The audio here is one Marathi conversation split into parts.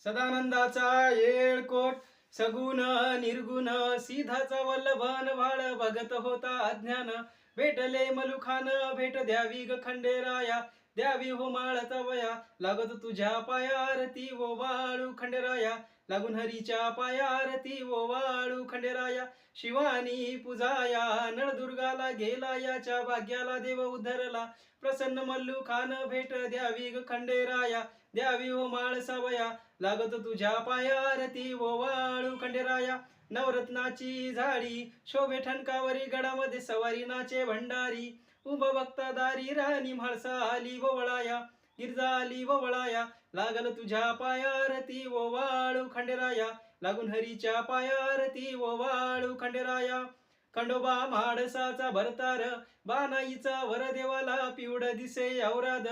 सदानंदाचा येळकोट सगुण निर्गुण सीधाचा वल्लभन भाळ भगत होता अज्ञान भेटले मलुखान भेट द्यावी ग खंडेराया द्यावी हो माळता वया लागत तुझ्या पाया आरती ओ वाळू खंडेराया लागून हरीच्या पाया आरती ओ वाळू खंडेराया शिवानी पुजाया नळदुर्गाला गेला याच्या भाग्याला देव उद्धरला प्रसन्न मल्लू खान भेट द्यावी ग खंडेराया द्यावी हो माळ सावया लागत तुझ्या पाया आरती ओ वाळू खंडेराया नवरत्नाची झाडी शोभे ठणकावरी गडामध्ये सवारी नाचे भंडारी उभ भक्तादारी राणी म्हाळसा आली वळाया गिरजा आली वळाया लागल तुझ्या पाया आरती ओ वाळू खंडेराया लागून हरीच्या पाया आरती ओ वाळू खंडेराया खंडोबा म्हाडसाचा भरतार बानाईचा वर देवाला पिवड दिसे औराद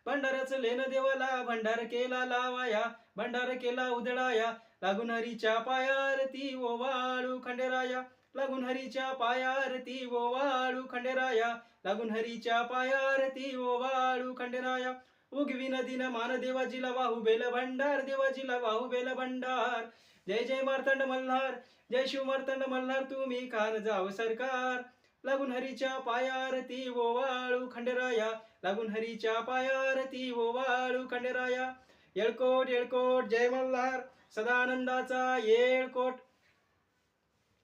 भंडारच लेन देवाला भंडार केला लावाया भंडार केला उधळाया लागून हरीच्या पाया आरती ओ वाळू खंडेराया लागून हरीच्या पाया आरती ओ वाळू खंडेराया लागून हरीच्या पाया आरती ओ वाळू खंडेराया उगवी नदीन मान देवाजीला वाहू बेल भंडार देवाजीला वाहू बेल भंडार जय जय मार्तंड मल्हार जय शिव मार्तंड मल्हार तुम्ही कान जाव सरकार लागून हरीच्या पाया आरती ओ वाळू खंडेराया लागून हरीच्या पाया आरती ओ वाळू खंडेराया येळकोट येळकोट जय मल्हार सदानंदाचा येळकोट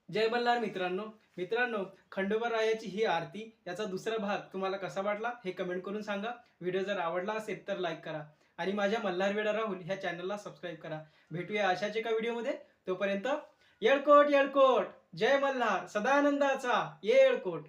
जय मल्हार मित्रांनो खंडोबा रायाची ही आरती याचा दुसरा भाग तुम्हाला कसा वाटला हे कमेंट करून सांगा. व्हिडिओ जर आवडला असेल तर लाईक करा आणि माझ्या मल्हार वेडा राहुल ह्या चॅनलला सबस्क्राईब करा. भेटूया अशाच एका व्हिडिओमध्ये. तोपर्यंत येळकोट येळकोट जय मल्हार सदानंदाचा येळकोट.